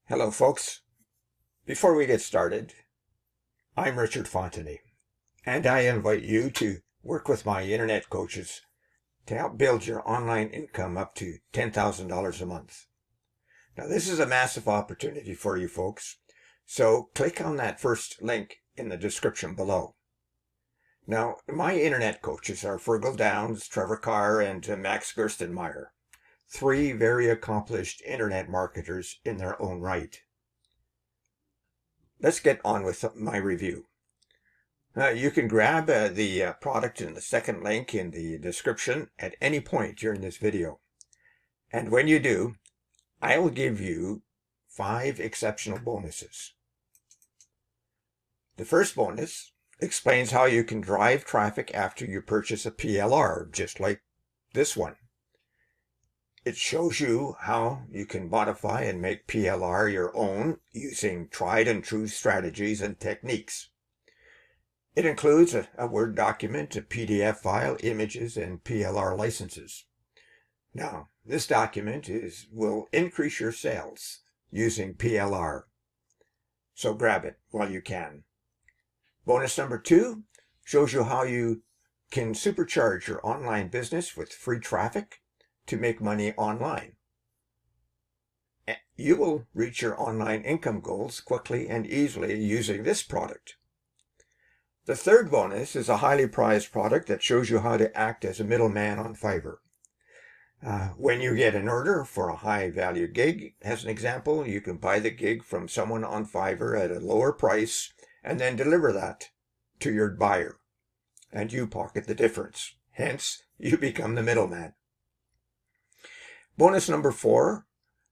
Hello, folks. Before we get started, I'm Richard Fontenay, and I invite you to work with my internet coaches to help build your online income up to $10,000 a month. Now, this is a massive opportunity for you folks, so click on that first link in the description below. Now, my internet coaches are Fergal Downs, Trevor Carr, and Max Gerstenmaier, three very accomplished internet marketers in their own right. Let's get on with my review. You can grab the product in the second link in the description at any point during this video. And when you do, I will give you 5 exceptional bonuses. The first bonus explains how you can drive traffic after you purchase a PLR, just like this one. It shows you how you can modify and make PLR your own using tried and true strategies and techniques. It includes a Word document, a PDF file, images, and PLR licenses. Now, this document will increase your sales using PLR, so grab it while you can. Bonus number 2 shows you how you can supercharge your online business with free traffic to make money online. You will reach your online income goals quickly and easily using this product. The third bonus is a highly prized product that shows you how to act as a middleman on Fiverr. When you get an order for a high value gig, as an example, you can buy the gig from someone on Fiverr at a lower price and then deliver that to your buyer, and you pocket the difference. Hence, you become the middleman. Bonus number 4,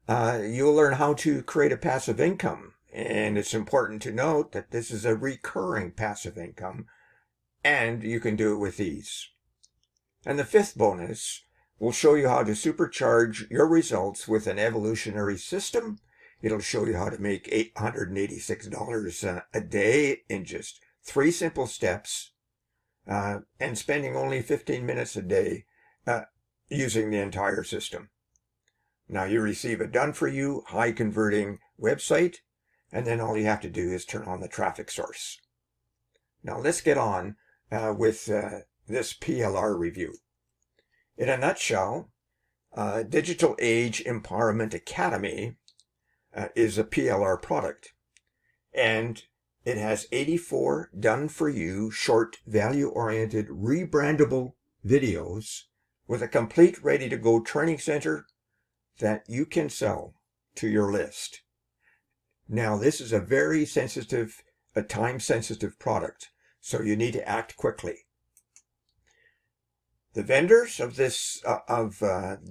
you'll learn how to create a passive income. And it's important to note that this is a recurring passive income, and you can do it with ease. And the 5th bonus will show you how to supercharge your results with an evolutionary system. It'll show you how to make $886 a day in just 3 simple steps, and spending only 15 minutes a day using the entire system. Now you receive a done-for-you, high-converting website, and then all you have to do is turn on the traffic source. Now let's get on with this PLR review. In a nutshell, Digital Age Empowerment Academy is a PLR product, and it has 84 done-for-you, short, value-oriented, rebrandable videos with a complete, ready-to-go training center that you can sell to your list. Now, this is a very sensitive, a time-sensitive product, so you need to act quickly. The vendors of this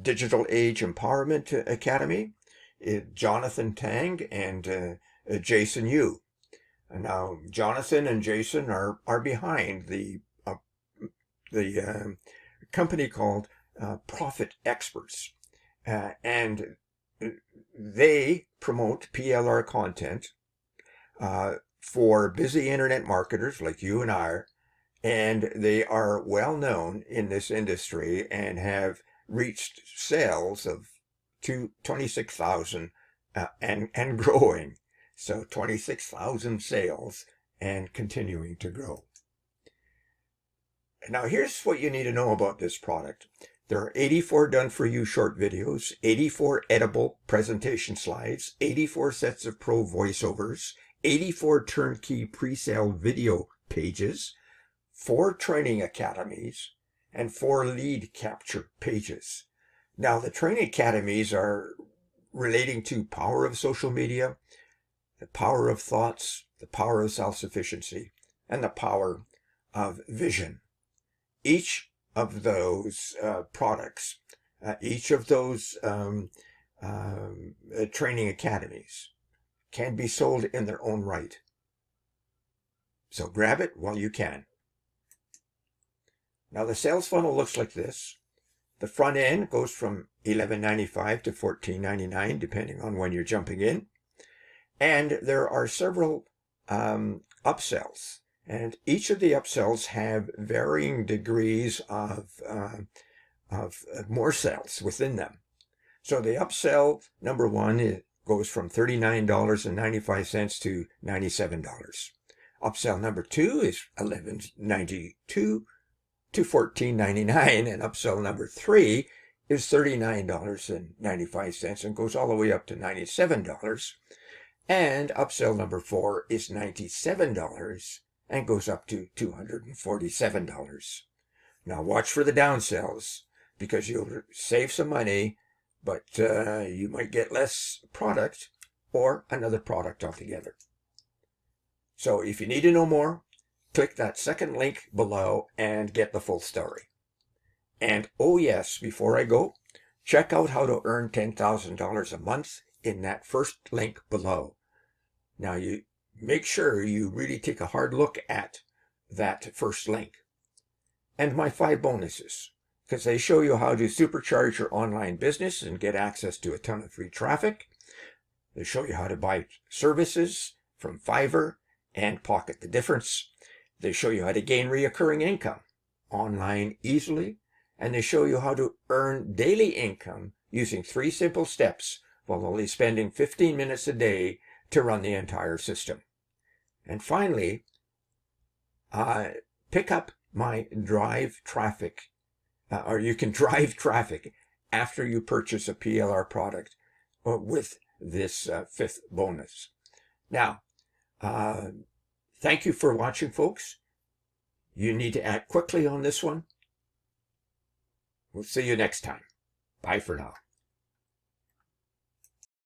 Digital Age Empowerment Academy is Jonathan Tang and Jason Yu. Now, Jonathan and Jason are behind the company called Profit Experts. And they promote PLR content for busy internet marketers like you and I, and they are well known in this industry and have reached sales of 26,000 and growing. So 26,000 sales and continuing to grow. Now here's what you need to know about this product. There are 84 done-for-you short videos, 84 editable presentation slides, 84 sets of pro voiceovers, 84 turnkey pre-sale video pages, 4 training academies, and 4 lead capture pages. Now, the training academies are relating to power of social media, the power of thoughts, the power of self-sufficiency, and the power of vision. Each of those products, each of those training academies can be sold in their own right. So grab it while you can. Now the sales funnel looks like this. The front end goes from $11.95 to $14.99, depending on when you're jumping in. And there are several upsells. And each of the upsells have varying degrees of more sales within them. So the upsell number 1 goes from $39.95 to $97. Upsell number 2 is $11.92 to $14.99, and upsell number 3 is $39.95 and goes all the way up to $97. And upsell number 4 is $97 and goes up to $247. Now watch for the downsells, because you'll save some money, but you might get less product or another product altogether. So if you need to know more, click that second link below and get the full story. And oh yes, before I go, check out how to earn $10,000 a month in that first link below. Now you make sure you really take a hard look at that first link. And my 5 bonuses, because they show you how to supercharge your online business and get access to a ton of free traffic. They show you how to buy services from Fiverr and pocket the difference. They show you how to gain recurring income online easily. And they show you how to earn daily income using 3 simple steps while only spending 15 minutes a day to run the entire system. And finally, pick up my Drive Traffic, or you can drive traffic after you purchase a PLR product with this 5th bonus. Now, thank you for watching, folks. You need to act quickly on this one. We'll see you next time. Bye for now.